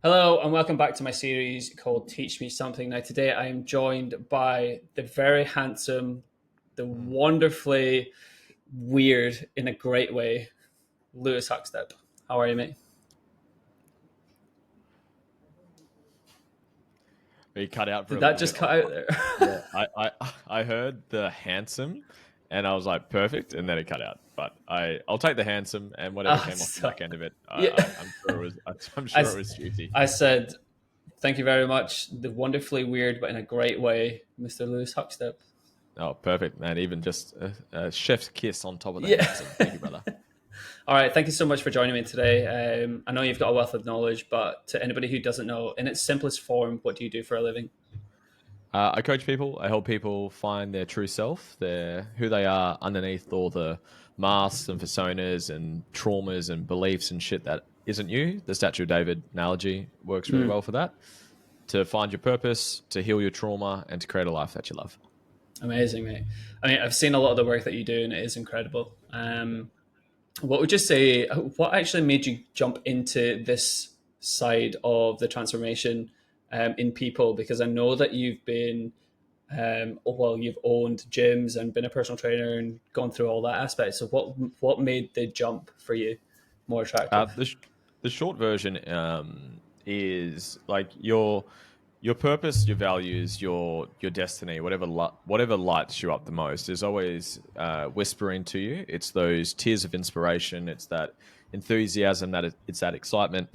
Hello and welcome back to my series called Teach Me Something. Now, today I am joined by the very handsome, the wonderfully weird in a great way, Lewis Huckstep. How are you, mate? He cut out for Did a that little just bit. cut out there? Yeah, I heard the handsome, and I was like perfect, and then it cut out. But I'll take the handsome, and whatever came off the So, back end of it, yeah, I'm sure it was I'm I, sure it was juicy. I said, thank you very much, the wonderfully weird but in a great way, Mr. Lewis Huckstep. Oh, perfect, man! Even just a chef's kiss on top of the Yeah. handsome. Thank you, brother. All right, thank you so much for joining me today. I know you've got a wealth of knowledge, but to anybody who doesn't know, in its simplest form, what do you do for a living? I coach people. I help people find their true self, their who they are underneath all the masks and personas and traumas and beliefs and shit that isn't you. The Statue of David analogy works really Mm, well for that. To find your purpose, to heal your trauma, and to create a life that you love. amazing, mate. I mean, I've seen a lot of the work that you do, and it is incredible. What would you say? What actually made you jump into this side of the transformation in people? Because I know that you've been, you've owned gyms and been a personal trainer and gone through all that aspect. So, what made the jump for you more Uh, attractive? the sh- the short version is like your purpose, your values, your destiny, whatever lights you up the most is always whispering to you. It's those tears of inspiration. It's that enthusiasm. It's that excitement.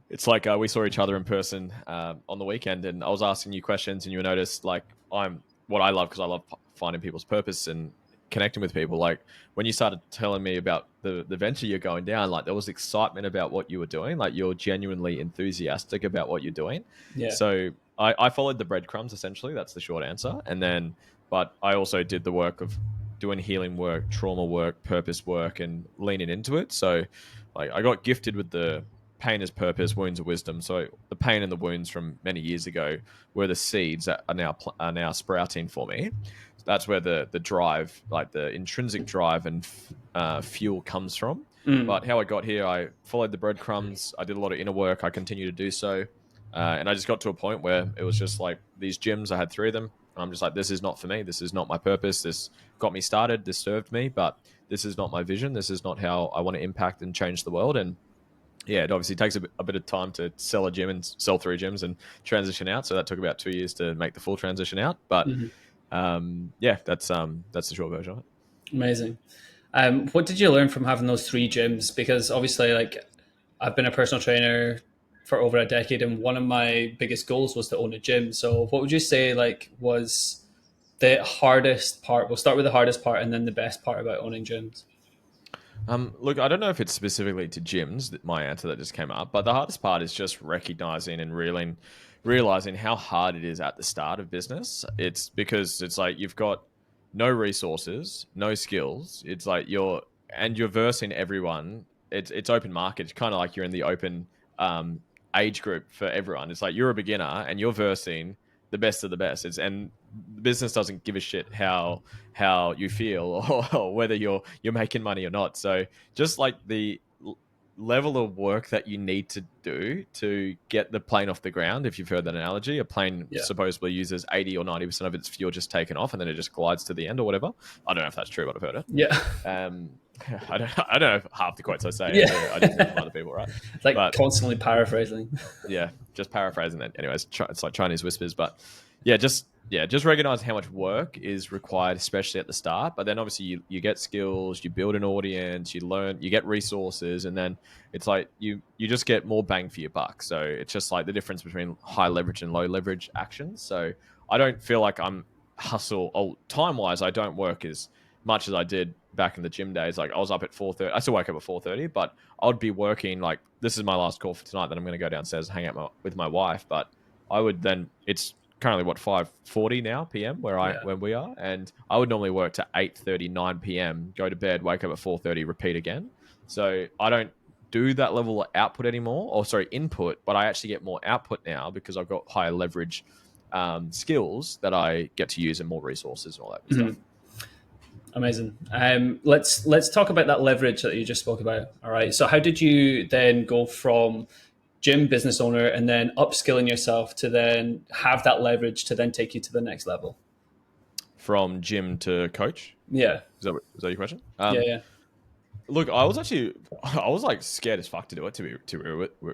It's like we saw each other in person on the weekend, and I was asking you questions, and you noticed like I'm what I love because I love finding people's purpose and connecting with people. Like when you started telling me about the venture you're going down, like there was excitement about what you were doing. Like you're genuinely enthusiastic about what you're doing. Yeah. So I followed the breadcrumbs essentially. That's the short answer. And then, but I also did the work of doing healing work, trauma work, purpose work, and leaning into it. So, like, I got gifted with the pain as purpose, wounds of wisdom. So the pain and the wounds from many years ago were the seeds that are now sprouting for me. That's where the drive, like the intrinsic drive and fuel comes from. Mm. But how I got here, I followed the breadcrumbs. I did a lot of inner work. I continue to do so. And I just got to a point where it was just like these gyms, I had three of them. I'm just like, this is not for me. This is not my purpose. This got me started. This served me, but this is not my vision. This is not how I want to impact and change the world. And yeah, it obviously takes a bit of time to sell a gym and sell three gyms and transition out. So that took about 2 years to make the full transition out. But Hmm. yeah, that's the short version of it. Amazing. What did you learn from having those three gyms? Because obviously, like, I've been a personal trainer for over a decade, and one of my biggest goals was to own a gym. So, what would you say, like, was the hardest part? We'll start with the hardest part, and then the best part about owning gyms. Look, I don't know if it's specifically to gyms that my answer that just came up, but the hardest part is just recognizing and realizing how hard it is at the start of business. It's because it's like you've got no resources, no skills. It's like you're versing everyone. It's open market. It's kind of like you're in the open age group for everyone. It's like you're a beginner and you're versing the best of the best. It's and the business doesn't give a shit how you feel or whether you're making money or not. So just like the level of work that you need to do to get the plane off the ground, if you've heard that analogy, a plane Yeah. supposedly uses 80 or 90% of its fuel just taken off and then it just glides to the end or whatever. I don't know if that's true, but I've heard it. Yeah. Um, I don't know if half the quotes I say. I just hear from Yeah. other people, right? It's like But constantly paraphrasing. yeah, just paraphrasing that. Anyways, it's like Chinese whispers, but just recognize how much work is required, especially at the start. But then obviously you get skills, you build an audience, you learn, you get resources, and then it's like you just get more bang for your buck. So it's just like the difference between high leverage and low leverage actions. So I don't feel like I'm hustle. Oh, time wise, I don't work as much as I did back in the gym days. Like I was up at 4:30. I still wake up at 4:30, but I'd be working like this is my last call for tonight. Then I'm going to go downstairs and hang out with my wife. But I would then it's currently what 5:40 now p.m. Yeah. when we are, and I would normally work to 8:30 9 p.m. Go to bed, wake up at 4:30, repeat again. So I don't do that level of output anymore, or sorry, input, but I actually get more output now because I've got higher leverage skills that I get to use and more resources and all that good Mhm. stuff. Amazing. Let's talk about that leverage that you just spoke about. All right. So, how did you then go from gym business owner and then upskilling yourself to then have that leverage to then take you to the next level? From gym to coach. Yeah, Is that your question? yeah, yeah. Look, I was actually I was like scared as fuck to do it, to be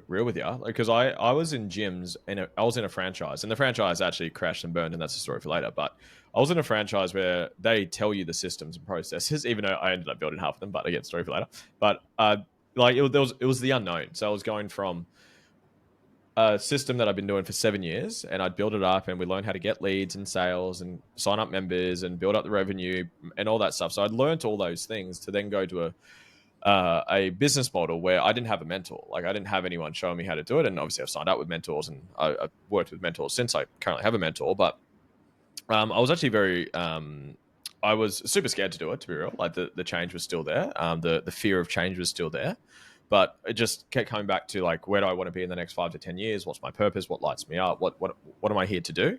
real with you, because I was in gyms and I was in a franchise, and the franchise actually crashed and burned, and that's a story for later. But I was in a franchise where they tell you the systems and processes, even though I ended up building half of them. But again, story for later. But like it was the unknown. So I was going from a system that I've been doing for 7 years, and I'd build it up, and we learned how to get leads and sales and sign up members and build up the revenue and all that stuff. So I'd learned all those things to then go to a business model where I didn't have a mentor. Like I didn't have anyone showing me how to do it. And obviously I've signed up with mentors, and I've worked with mentors since I currently have a mentor. But I was actually I was super scared to do it, to be real. Like the change was still there. The fear of change was still there. But it just kept coming back to like, where do I want to be in the next 5 to 10 years? What's my purpose? What lights me up? What am I here to do?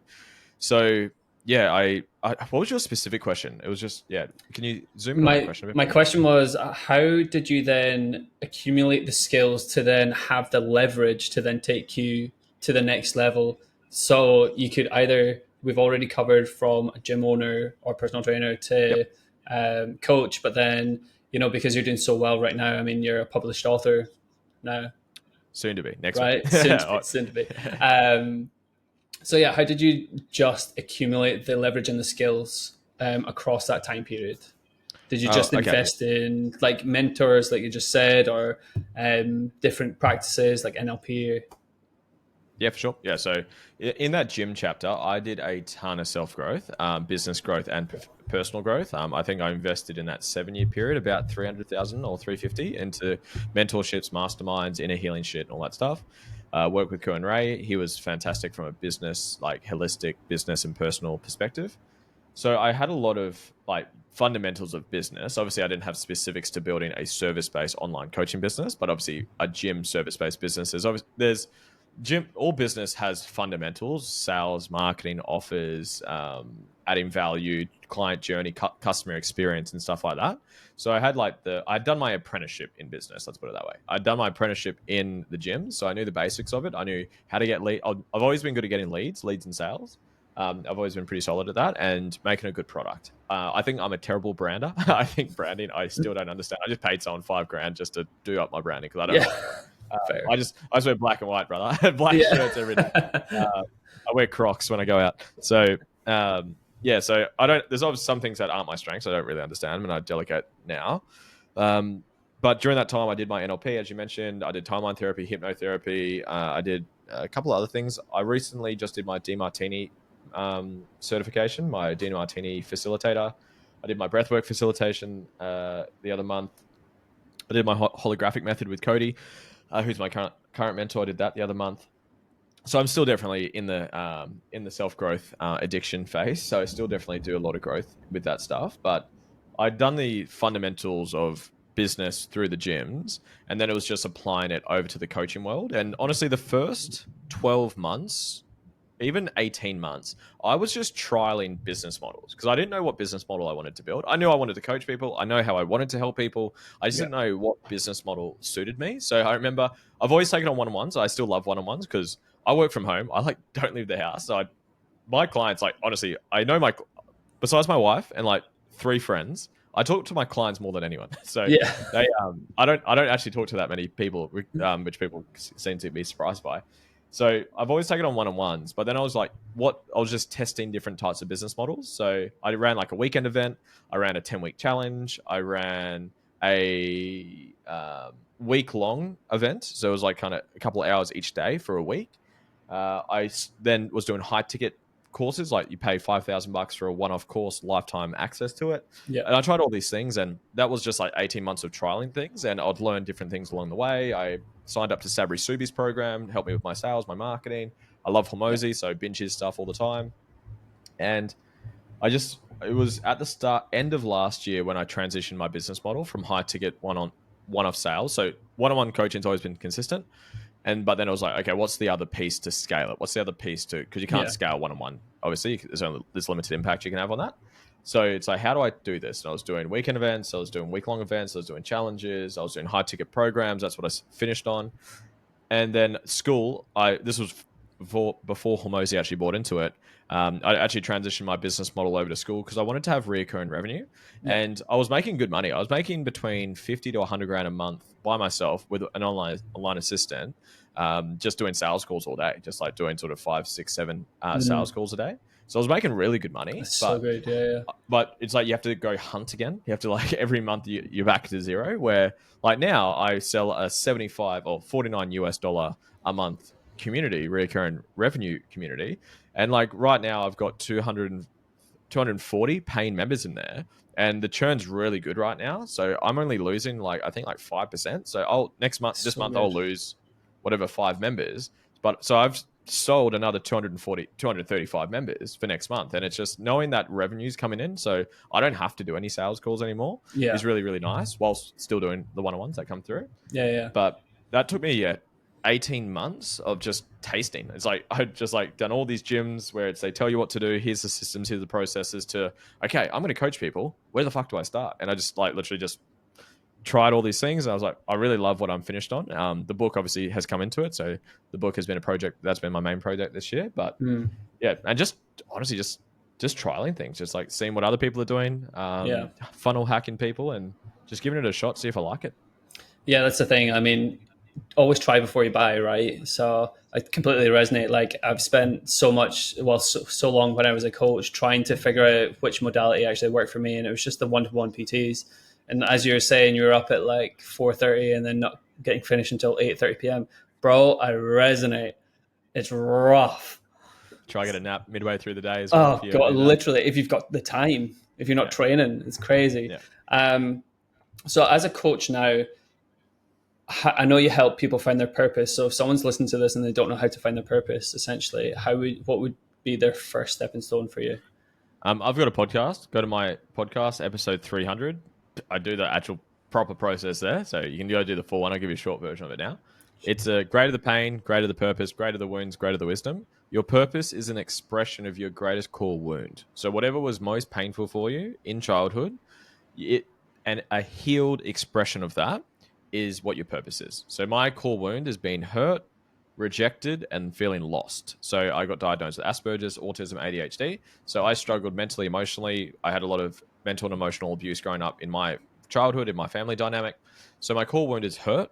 So yeah, what was your specific question? It was just, yeah. Can you zoom in on that My question a bit my for me? question was, how did you then accumulate the skills to then have the leverage to then take you to the next level? So you could either, we've already covered from a gym owner or personal trainer Yep. to coach, but then because you're doing so well right now, I mean, you're a published author now, Soon to be next week. right? Soon to be, Oh, soon to be. So yeah, how did you just accumulate the leverage and the skills across that time period? Did you just okay. invest in like mentors, like you just said, or different practices like NLP? Yeah, for sure. Yeah. So in that gym chapter, I did a ton of self growth, business growth, and personal growth. I think I invested in that 7 year period about 300,000 or 350 into mentorships, masterminds, inner healing shit, and all that stuff. Worked with Cohen Ray. He was fantastic from a business, like holistic business and personal perspective. So I had a lot of like fundamentals of business. Obviously, I didn't have specifics to building a service-based online coaching business, but obviously a gym service-based business is obviously there's gym. All business has fundamentals: sales, marketing, offers, adding value, client journey, customer experience, and stuff like that. So I had I'd done my apprenticeship in business. Let's put it that way. I'd done my apprenticeship in the gym, so I knew the basics of it. I knew how to get lead. I've always been good at getting leads and sales. I've always been pretty solid at that and making a good product. I think I'm a terrible brander. I think branding, I still don't understand. I just paid someone $5,000 just to do up my branding because I don't Yeah, know what I'm doing. fair. I just wear black and white, brother. Black shirts every day. Yeah, I wear Crocs when I go out. So yeah, so I don't. There's obviously some things that aren't my strengths. I don't really understand them, and I delegate now. Um, but during that time, I did my NLP, as you mentioned. I did timeline therapy, hypnotherapy. I did a couple of other things. I recently just did my DMartini certification, my DMartini facilitator. I did my breathwork facilitation the other month. I did my holographic method with Cody, who's my current mentor. I did that the other month. So I'm still definitely in the self growth addiction phase. So I still definitely do a lot of growth with that stuff. But I'd done the fundamentals of business through the gyms, and then it was just applying it over to the coaching world. And honestly, the first 12 months, even 18 months, I was just trialing business models because I didn't know what business model I wanted to build. I knew I wanted to coach people. I know how I wanted to help people. I just yeah, didn't know what business model suited me. So I remember I've always taken on one-on-ones. I still love one-on-ones because I work from home. I like don't leave the house. So my clients, like honestly, I know besides my wife and like three friends, I talk to my clients more than anyone. So yeah, I don't actually talk to that many people, which people seem to be surprised by. So I've always taken on one-on-ones, but then I was like, I was just testing different types of business models. So I ran like a weekend event, I ran a 10-week challenge, I ran a week-long event. So it was like kind of a couple of hours each day for a week. Then was doing high ticket courses, like you pay $5,000 for a one-off course, lifetime access to it. yeah, And I tried all these things, and that was just like 18 months of trialing things, and I'd learn different things along the way. I signed up to Sabri Subi's program, helped me with my sales, my marketing. I love yeah, Hormozy, so binge his stuff all the time. And it was at the end of last year when I transitioned my business model from high ticket one-off sales. So one-on-one coaching has always been consistent. But then I was like, okay, what's the other piece to scale it? What's the other piece to, because you can't yeah, scale one-on-one, obviously, there's limited impact you can have on that. So it's like, how do I do this? And I was doing weekend events, I was doing week-long events, I was doing challenges, I was doing high ticket programs. That's what I finished on. And then school, I this was before Hormozy actually bought into it. I actually transitioned my business model over to school because I wanted to have reoccurring revenue, Yeah. and I was making good money. I was making between 50 to 100 grand a month by myself with an online assistant, just doing sales calls all day, just like doing sort of five, six, seven sales Mm. calls a day. So I was making really good money, That's so good. Yeah, yeah. but it's like you have to go hunt again. You have to like every month you're back to zero. Where like now I sell a 75 or 49 US dollar a month community, recurring revenue community, and like right now I've got 240 paying members in there, and the churn's really good right now. So I'm only losing like I think like 5%. So I'll this So month good. I'll lose whatever 5 members. But so I've sold another 240, 235 members for next month, and it's just knowing that revenue's coming in, so I don't have to do any sales calls anymore Yeah. is really really nice, whilst still doing the one-on-ones that come through. Yeah, yeah. But that took me 18 months of just tasting. It's like I just like done all these gyms where it's they tell you what to do, here's the systems, here's the processes to okay, I'm going to coach people, where the fuck do I start? And I just like literally just tried all these things, and I was like, I really love what I'm finished on. The book obviously has come into it, so the book has been a project that's been my main project this year. But Mm. yeah, and just honestly, just trialing things, just like seeing what other people are doing, Yeah. funnel hacking people, and just giving it a shot, see if I like it. Yeah, that's the thing. I mean, always try before you buy, right? So I completely resonate. Like I've spent so much, well, so long when I was a coach trying to figure out which modality actually worked for me, and it was just the one-to-one PTs. And as you were saying, you were up at like 4:30 and then not getting finished until 8:30 p.m. Bro, I resonate. It's rough. Try get a nap midway through the day as well if Oh you ever god, do that. literally, if you've got the time, if you're not Yeah, training, it's crazy. yeah. Um, so as a coach now, I know you help people find their purpose. So if someone's listening to this and they don't know how to find their purpose, essentially, what would be their first stepping stone for you? I've got a podcast. Go to my podcast, episode 300. I do the actual proper process there. So you can go do the full one. I'll give you a short version of it now. It's a greater the pain, greater the purpose, greater the wounds, greater the wisdom. Your purpose is an expression of your greatest core wound. So whatever was most painful for you in childhood, it and a healed expression of that is what your purpose is. So my core wound has been hurt, rejected, and feeling lost. So I got diagnosed with Asperger's, autism, ADHD. So I struggled mentally, emotionally. I had a lot of mental and emotional abuse growing up in my childhood, in my family dynamic. So my core wound is hurt.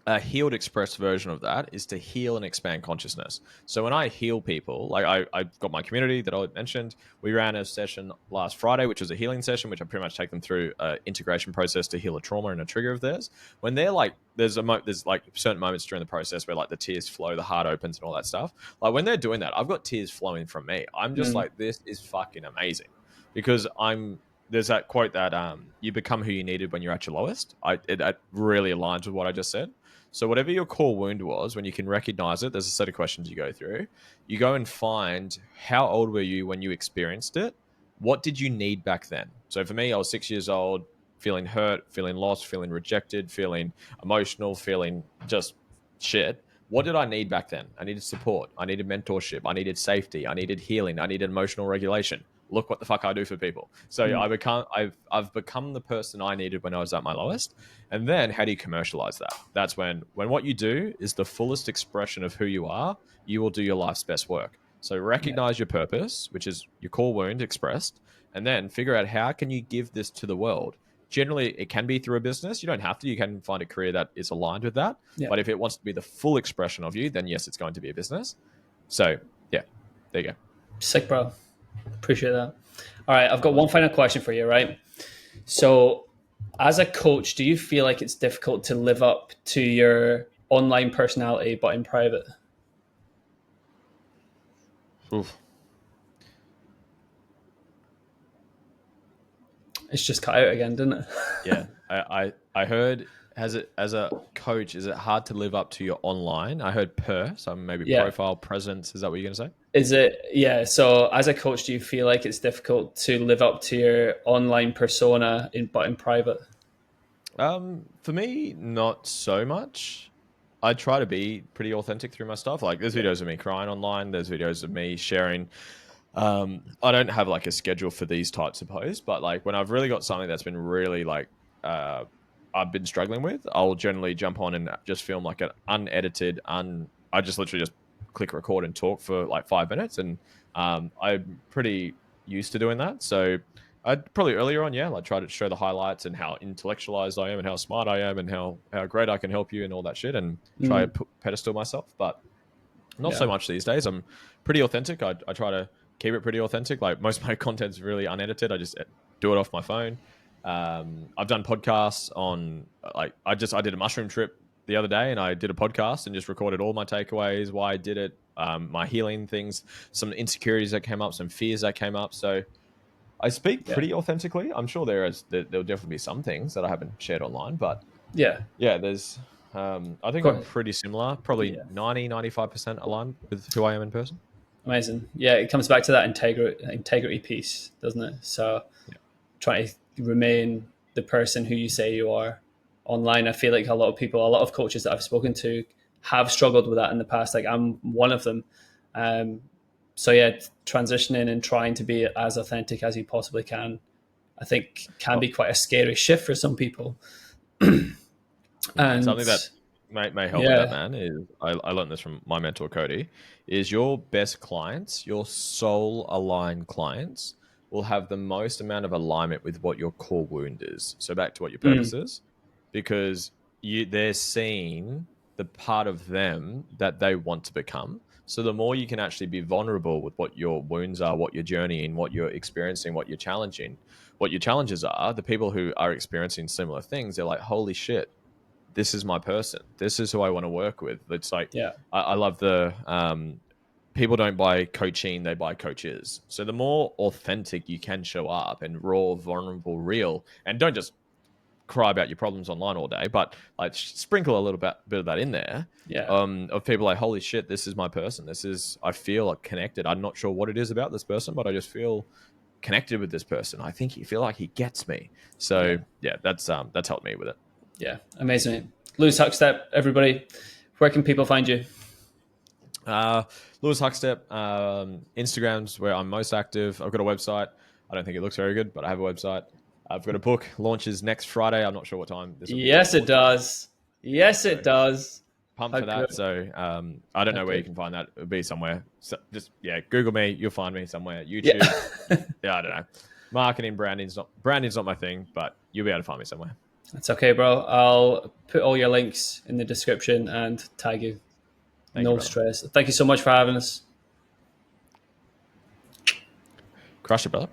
A healed express version of that is to heal and expand consciousness. So when I heal people, like I got my community that I mentioned, we ran a session last Friday, which was a healing session, which I pretty much take them through an integration process to heal a trauma and a trigger of theirs. When they're like, there's like certain moments during the process where like the tears flow, the heart opens, and all that stuff. Like when they're doing that, I've got tears flowing from me. I'm just Mm, like, this is fucking amazing because there's that quote that you become who you needed when you're at your lowest. It really aligns with what I just said. So whatever your core wound was, when you can recognize it, there's a set of questions you go through. You go and find how old were you when you experienced it? What did you need back then? So for me, I was 6 years old, feeling hurt, feeling lost, feeling rejected, feeling emotional, feeling just shit. What did I need back then? I needed support. I needed mentorship. I needed safety. I needed healing. I needed emotional regulation. Look what the fuck I do for people. So mm, I've become the person I needed when I was at my lowest. And then how do you commercialize that? That's when what you do is the fullest expression of who you are, you will do your life's best work. So yeah, recognize your purpose, which is your core wound expressed, and then figure out how can you give this to the world. Generally, it can be through a business. You don't have to. You can find a career that is aligned with that. yeah. But if it wants to be the full expression of you, then yes, it's going to be a business. So yeah, there you go. Sick, bro. Appreciate that. All right, I've No got one worries. final question for you, right? So, as a coach, do you feel like it's difficult to live up to your online personality but in private? Oof. It's just cut out again, didn't it? Yeah, I heard has it as a coach, is it hard to live up to your online? I heard so maybe Yeah. profile presence. Is that what you're gonna say? Is it, yeah. So, as a coach, do you feel like it's difficult to live up to your online persona but in private? For me, not so much. I try to be pretty authentic through my stuff. Like there's Yeah. videos of me crying online. There's videos of me sharing. I don't have like a schedule for these types of posts, but like when I've really got something that's been really like I've been struggling with, I'll generally jump on and just film like an unedited, I just literally just click record and talk for like 5 minutes, and I'm pretty used to doing that. So I'd probably earlier on, yeah, like try to show the highlights and how intellectualized I am and how smart I am and how great I can help you and all that shit, and try to Mm, pedestal myself. But not yeah. so much these days. I'm pretty authentic. I try to keep it pretty authentic. Like most of my content's really unedited. I just do it off my phone. I've done podcasts on like I did a mushroom trip the other day, and I did a podcast and just recorded all my takeaways, why I did it, my healing things, some insecurities that came up, some fears that came up. So I speak Yeah. pretty authentically. I'm sure there'll definitely be some things that I haven't shared online, but Yeah. yeah, there's I think I'm Cool. pretty similar, probably Yeah. 90-95% aligned with who I am in person. Amazing. Yeah, it comes back to that integrity piece, doesn't it? So Yeah. try to remain the person who you say you are online. I feel like a lot of people, a lot of coaches that I've spoken to have struggled with that in the past. Like I'm one of them. Um, so yeah, transitioning and trying to be as authentic as you possibly can, I think can Oh, be quite a scary shift for some people. And something that may help with that, yeah, man, is I learned this from my mentor Cody, is your best clients, your soul aligned clients will have the most amount of alignment with what your core wound is. So back to what your purpose mm, is, because they're seeing the part of them that they want to become. So the more you can actually be vulnerable with what your wounds are, what you're journeying, what you're experiencing, what you're challenging, what your challenges are, the people who are experiencing similar things, they're like, holy shit, this is my person. This is who I want to work with. It's like yeah, I love the people don't buy coaching, they buy coaches. So the more authentic you can show up and raw, vulnerable, real, and don't just cry about your problems online all day, but like sprinkle a little bit of that in there. yeah, Of people like, holy shit, this is my person. This is I feel like connected. I'm not sure what it is about this person, but I just feel connected with this person. I think you feel like he gets me. So yeah, yeah, that's helped me with it. yeah. Amazing. Lewis Huckstep, everybody. Where can people find you? Lewis Huckstep, Instagram's where I'm most active. I've got a website. I don't think it looks very good, but I have a website. I've got a book launches next Friday. I'm not sure what time this will be Yes, it recorded. does. Yes, it So does. pumped How for that. good. So I don't How know where you good. can find that. It'll be somewhere. So just yeah, Google me. You'll find me somewhere. Yeah. YouTube. Yeah, I don't know. Marketing, branding's not my thing, but you'll be able to find me somewhere. That's okay, bro. I'll put all your links in the description and tag you. Thank you, No brother. stress. Thank you so much for having us. Crush it, brother.